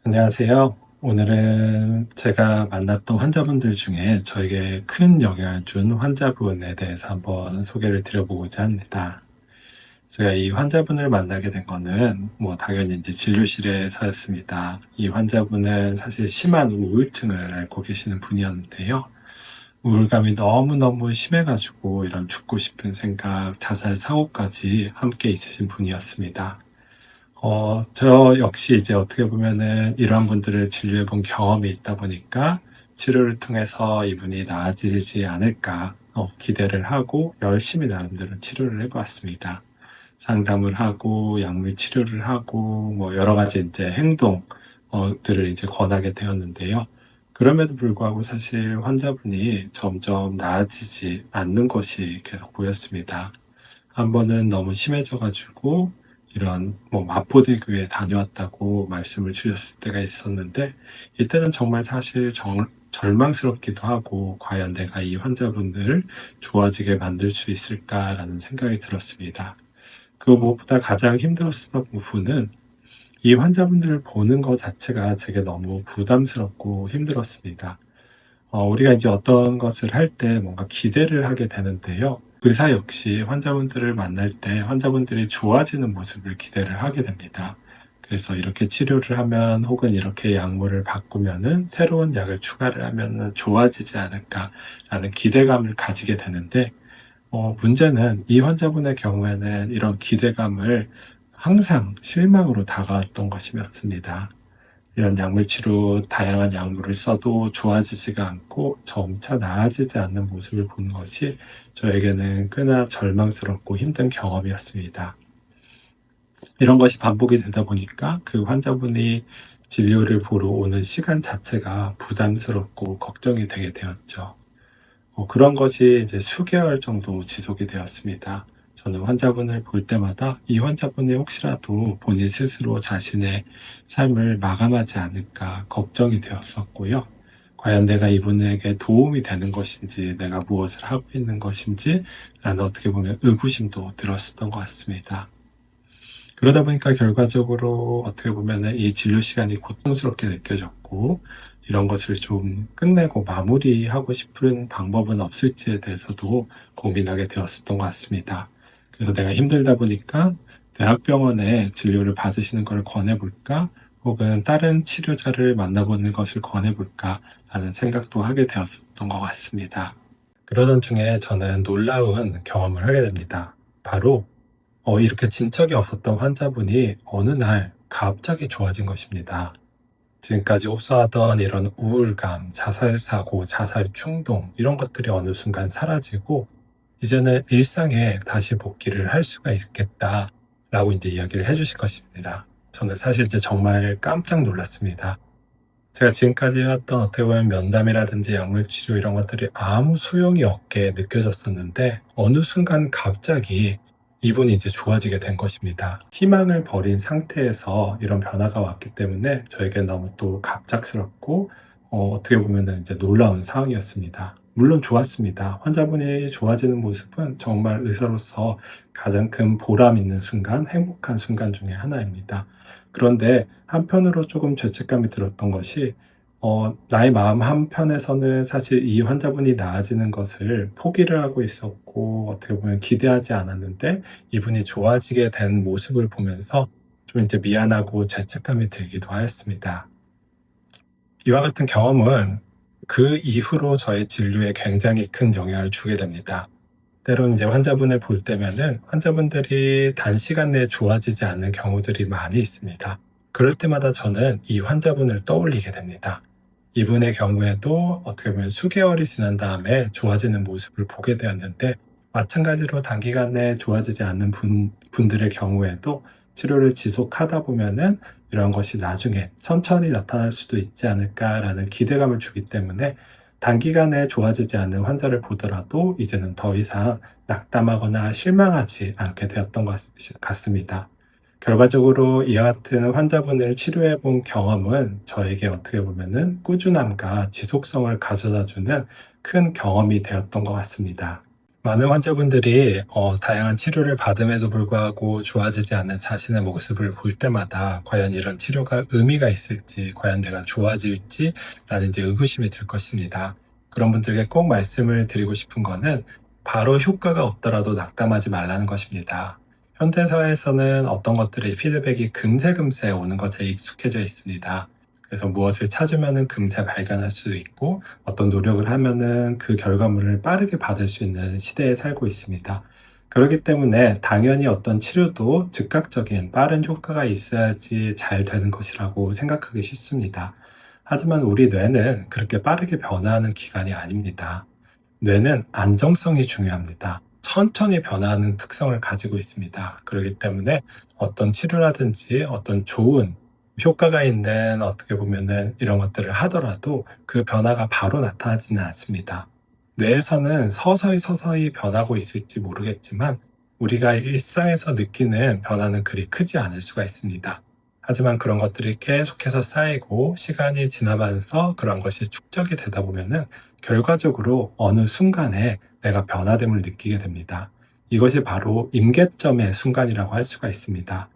안녕하세요. 오늘은 제가 만났던 환자분들 중에 저에게 큰 영향을 준 환자분에 대해서 한번 소개를 드려보고자 합니다. 제가 이 환자분을 만나게 된 거는 당연히 이제 진료실에서였습니다. 이 환자분은 사실 심한 우울증을 앓고 계시는 분이었는데요. 우울감이 너무너무 심해가지고 이런 죽고 싶은 생각, 자살 사고까지 함께 있으신 분이었습니다. 저 역시 이제 어떻게 보면은 이러한 분들을 진료해 본 경험이 있다 보니까 치료를 통해서 이분이 나아지지 않을까 기대를 하고 열심히 나름대로 치료를 해보았습니다. 상담을 하고 약물 치료를 하고 여러 가지 이제 행동들을 이제 권하게 되었는데요. 그럼에도 불구하고 사실 환자분이 점점 나아지지 않는 것이 계속 보였습니다. 한 번은 너무 심해져가지고 이런 마포대교에 다녀왔다고 말씀을 주셨을 때가 있었는데, 이때는 정말 사실 절망스럽기도 하고 과연 내가 이 환자분들을 좋아지게 만들 수 있을까라는 생각이 들었습니다. 그 무엇보다 가장 힘들었던 부분은 이 환자분들을 보는 것 자체가 제게 너무 부담스럽고 힘들었습니다. 우리가 이제 어떤 것을 할 때 뭔가 기대를 하게 되는데요. 의사 역시 환자분들을 만날 때 환자분들이 좋아지는 모습을 기대를 하게 됩니다. 그래서 이렇게 치료를 하면 혹은 이렇게 약물을 바꾸면은 새로운 약을 추가를 하면은 좋아지지 않을까라는 기대감을 가지게 되는데, 문제는 이 환자분의 경우에는 이런 기대감을 항상 실망으로 다가왔던 것이었습니다. 이런 약물 치료, 다양한 약물을 써도 좋아지지가 않고 점차 나아지지 않는 모습을 보는 것이 저에게는 꽤나 절망스럽고 힘든 경험이었습니다. 이런 것이 반복이 되다 보니까 그 환자분이 진료를 보러 오는 시간 자체가 부담스럽고 걱정이 되게 되었죠. 그런 것이 이제 수개월 정도 지속이 되었습니다. 저는 환자분을 볼 때마다 이 환자분이 혹시라도 본인 스스로 자신의 삶을 마감하지 않을까 걱정이 되었었고요. 과연 내가 이분에게 도움이 되는 것인지, 내가 무엇을 하고 있는 것인지, 라는 어떻게 보면 의구심도 들었었던 것 같습니다. 그러다 보니까 결과적으로 어떻게 보면 이 진료 시간이 고통스럽게 느껴졌고, 이런 것을 좀 끝내고 마무리하고 싶은 방법은 없을지에 대해서도 고민하게 되었었던 것 같습니다. 그래서 내가 힘들다 보니까 대학병원에 진료를 받으시는 걸 권해볼까? 혹은 다른 치료자를 만나보는 것을 권해볼까? 라는 생각도 하게 되었었던 것 같습니다. 그러던 중에 저는 놀라운 경험을 하게 됩니다. 바로 이렇게 진척이 없었던 환자분이 어느 날 갑자기 좋아진 것입니다. 지금까지 호소하던 이런 우울감, 자살 사고, 자살 충동, 이런 것들이 어느 순간 사라지고, 이제는 일상에 다시 복귀를 할 수가 있겠다라고 이제 이야기를 해주실 것입니다. 저는 사실 이제 정말 깜짝 놀랐습니다. 제가 지금까지 해왔던 어떻게 보면 면담이라든지 약물 치료 이런 것들이 아무 소용이 없게 느껴졌었는데, 어느 순간 갑자기 이분이 이제 좋아지게 된 것입니다. 희망을 버린 상태에서 이런 변화가 왔기 때문에 저에게 너무 또 갑작스럽고 어떻게 보면 이제 놀라운 상황이었습니다. 물론 좋았습니다. 환자분이 좋아지는 모습은 정말 의사로서 가장 큰 보람 있는 순간, 행복한 순간 중에 하나입니다. 그런데 한편으로 조금 죄책감이 들었던 것이, 나의 마음 한편에서는 사실 이 환자분이 나아지는 것을 포기를 하고 있었고, 어떻게 보면 기대하지 않았는데, 이분이 좋아지게 된 모습을 보면서 좀 이제 미안하고 죄책감이 들기도 하였습니다. 이와 같은 경험은 그 이후로 저의 진료에 굉장히 큰 영향을 주게 됩니다. 때로는 이제 환자분을 볼 때면은 환자분들이 단시간 내에 좋아지지 않는 경우들이 많이 있습니다. 그럴 때마다 저는 이 환자분을 떠올리게 됩니다. 이분의 경우에도 어떻게 보면 수개월이 지난 다음에 좋아지는 모습을 보게 되었는데, 마찬가지로 단기간 내에 좋아지지 않는 분들의 경우에도 치료를 지속하다 보면은 이런 것이 나중에 천천히 나타날 수도 있지 않을까라는 기대감을 주기 때문에, 단기간에 좋아지지 않는 환자를 보더라도 이제는 더 이상 낙담하거나 실망하지 않게 되었던 것 같습니다. 결과적으로 이와 같은 환자분을 치료해 본 경험은 저에게 어떻게 보면은 꾸준함과 지속성을 가져다 주는 큰 경험이 되었던 것 같습니다. 많은 환자분들이 다양한 치료를 받음에도 불구하고 좋아지지 않는 자신의 모습을 볼 때마다 과연 이런 치료가 의미가 있을지, 과연 내가 좋아질지라는 이제 의구심이 들 것입니다. 그런 분들에게 꼭 말씀을 드리고 싶은 거는 바로 효과가 없더라도 낙담하지 말라는 것입니다. 현대사회에서는 어떤 것들의 피드백이 금세 오는 것에 익숙해져 있습니다. 그래서 무엇을 찾으면은 금세 발견할 수 있고 어떤 노력을 하면은 그 결과물을 빠르게 받을 수 있는 시대에 살고 있습니다. 그렇기 때문에 당연히 어떤 치료도 즉각적인 빠른 효과가 있어야지 잘 되는 것이라고 생각하기 쉽습니다. 하지만 우리 뇌는 그렇게 빠르게 변화하는 기관이 아닙니다. 뇌는 안정성이 중요합니다. 천천히 변화하는 특성을 가지고 있습니다. 그렇기 때문에 어떤 치료라든지 어떤 좋은 효과가 있는 어떻게 보면은 이런 것들을 하더라도 그 변화가 바로 나타나지는 않습니다. 뇌에서는 서서히 변하고 있을지 모르겠지만 우리가 일상에서 느끼는 변화는 그리 크지 않을 수가 있습니다. 하지만 그런 것들이 계속해서 쌓이고 시간이 지나면서 그런 것이 축적이 되다 보면은 결과적으로 어느 순간에 내가 변화됨을 느끼게 됩니다. 이것이 바로 임계점의 순간이라고 할 수가 있습니다.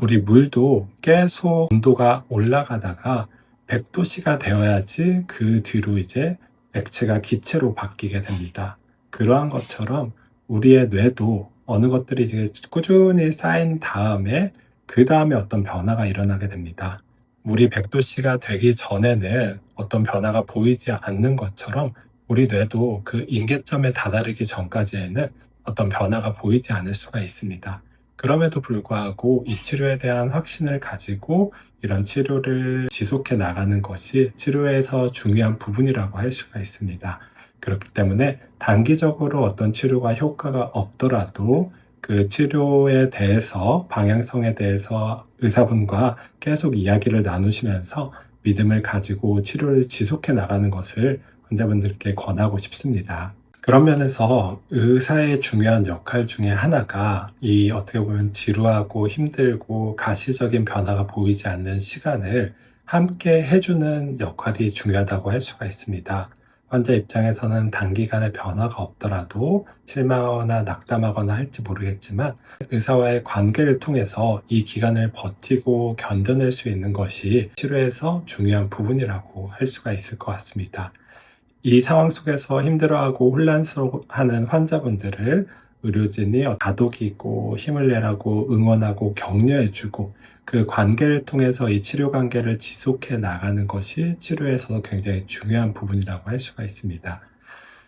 우리 물도 계속 온도가 올라가다가 100도씨가 되어야지 그 뒤로 이제 액체가 기체로 바뀌게 됩니다. 그러한 것처럼 우리의 뇌도 어느 것들이 이제 꾸준히 쌓인 다음에 그 다음에 어떤 변화가 일어나게 됩니다. 물이 100도씨가 되기 전에는 어떤 변화가 보이지 않는 것처럼 우리 뇌도 그 임계점에 다다르기 전까지에는 어떤 변화가 보이지 않을 수가 있습니다. 그럼에도 불구하고 이 치료에 대한 확신을 가지고 이런 치료를 지속해 나가는 것이 치료에서 중요한 부분이라고 할 수가 있습니다. 그렇기 때문에 단기적으로 어떤 치료가 효과가 없더라도 그 치료에 대해서 방향성에 대해서 의사분과 계속 이야기를 나누시면서 믿음을 가지고 치료를 지속해 나가는 것을 환자분들께 권하고 싶습니다. 그런 면에서 의사의 중요한 역할 중에 하나가 이 어떻게 보면 지루하고 힘들고 가시적인 변화가 보이지 않는 시간을 함께 해주는 역할이 중요하다고 할 수가 있습니다. 환자 입장에서는 단기간에 변화가 없더라도 실망하거나 낙담하거나 할지 모르겠지만 의사와의 관계를 통해서 이 기간을 버티고 견뎌낼 수 있는 것이 치료에서 중요한 부분이라고 할 수가 있을 것 같습니다. 이 상황 속에서 힘들어하고 혼란스러워하는 환자분들을 의료진이 다독이고 힘을 내라고 응원하고 격려해주고 그 관계를 통해서 이 치료 관계를 지속해 나가는 것이 치료에서 굉장히 중요한 부분이라고 할 수가 있습니다.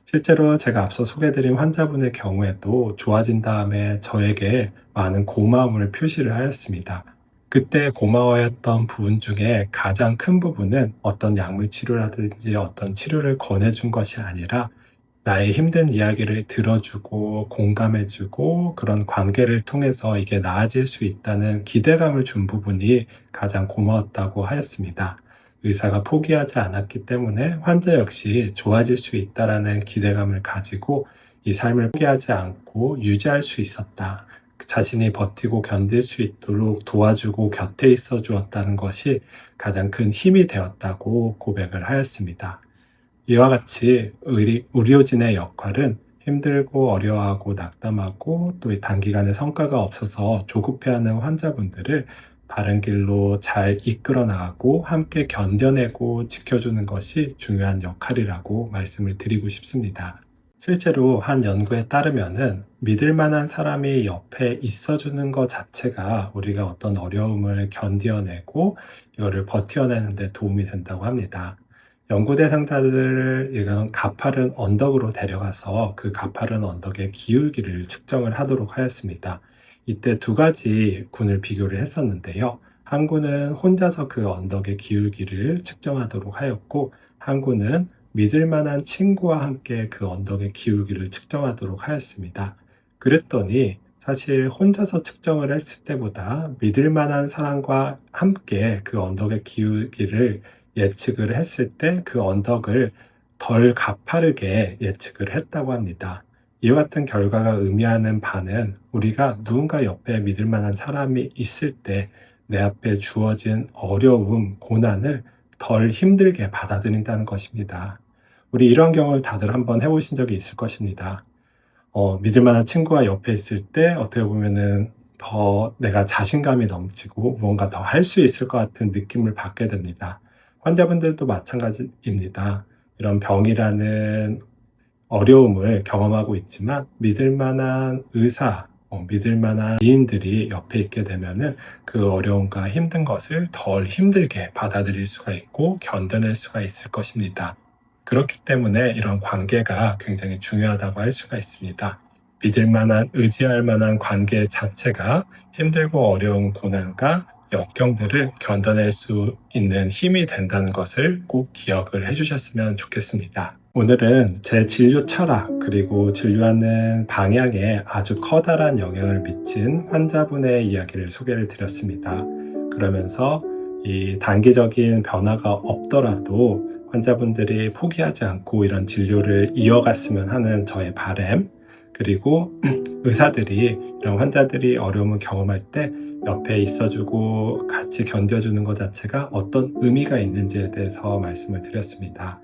실제로 제가 앞서 소개해드린 환자분의 경우에도 좋아진 다음에 저에게 많은 고마움을 표시를 하였습니다. 그때 고마워했던 부분 중에 가장 큰 부분은 어떤 약물 치료라든지 어떤 치료를 권해준 것이 아니라 나의 힘든 이야기를 들어주고 공감해주고 그런 관계를 통해서 이게 나아질 수 있다는 기대감을 준 부분이 가장 고마웠다고 하였습니다. 의사가 포기하지 않았기 때문에 환자 역시 좋아질 수 있다라는 기대감을 가지고 이 삶을 포기하지 않고 유지할 수 있었다. 자신이 버티고 견딜 수 있도록 도와주고 곁에 있어 주었다는 것이 가장 큰 힘이 되었다고 고백을 하였습니다. 이와 같이 의료진의 역할은 힘들고 어려워하고 낙담하고 또 단기간에 성과가 없어서 조급해하는 환자분들을 바른 길로 잘 이끌어 나가고 함께 견뎌내고 지켜주는 것이 중요한 역할이라고 말씀을 드리고 싶습니다. 실제로 한 연구에 따르면은 믿을 만한 사람이 옆에 있어주는 것 자체가 우리가 어떤 어려움을 견뎌내고 이거를 버텨내는 데 도움이 된다고 합니다. 연구 대상자들을 이런 가파른 언덕으로 데려가서 그 가파른 언덕의 기울기를 측정을 하도록 하였습니다. 이때 두 가지 군을 비교를 했었는데요. 한 군은 혼자서 그 언덕의 기울기를 측정하도록 하였고, 한 군은 믿을 만한 친구와 함께 그 언덕의 기울기를 측정하도록 하였습니다. 그랬더니 사실 혼자서 측정을 했을 때보다 믿을 만한 사람과 함께 그 언덕의 기울기를 예측을 했을 때 그 언덕을 덜 가파르게 예측을 했다고 합니다. 이와 같은 결과가 의미하는 바는 우리가 누군가 옆에 믿을 만한 사람이 있을 때 내 앞에 주어진 어려움, 고난을 덜 힘들게 받아들인다는 것입니다. 우리 이런 경험을 다들 한번 해보신 적이 있을 것입니다. 믿을 만한 친구가 옆에 있을 때 어떻게 보면은 더 내가 자신감이 넘치고 무언가 더 할 수 있을 것 같은 느낌을 받게 됩니다. 환자분들도 마찬가지입니다. 이런 병이라는 어려움을 경험하고 있지만 믿을 만한 의사, 믿을 만한 지인들이 옆에 있게 되면은 그 어려움과 힘든 것을 덜 힘들게 받아들일 수가 있고 견뎌낼 수가 있을 것입니다. 그렇기 때문에 이런 관계가 굉장히 중요하다고 할 수가 있습니다. 믿을 만한, 의지할 만한 관계 자체가 힘들고 어려운 고난과 역경들을 견뎌낼 수 있는 힘이 된다는 것을 꼭 기억을 해주셨으면 좋겠습니다. 오늘은 제 진료 철학 그리고 진료하는 방향에 아주 커다란 영향을 미친 환자분의 이야기를 소개를 드렸습니다. 그러면서 이 단기적인 변화가 없더라도 환자분들이 포기하지 않고 이런 진료를 이어갔으면 하는 저의 바람, 그리고 의사들이 이런 환자들이 어려움을 경험할 때 옆에 있어주고 같이 견뎌주는 것 자체가 어떤 의미가 있는지에 대해서 말씀을 드렸습니다.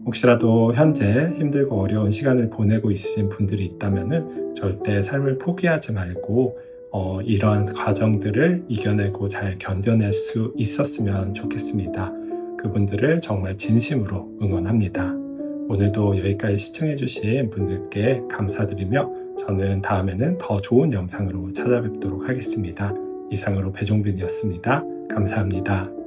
혹시라도 현재 힘들고 어려운 시간을 보내고 있으신 분들이 있다면은 절대 삶을 포기하지 말고 이러한 과정들을 이겨내고 잘 견뎌낼 수 있었으면 좋겠습니다. 그분들을 정말 진심으로 응원합니다. 오늘도 여기까지 시청해주신 분들께 감사드리며 저는 다음에는 더 좋은 영상으로 찾아뵙도록 하겠습니다. 이상으로 배종빈이었습니다. 감사합니다.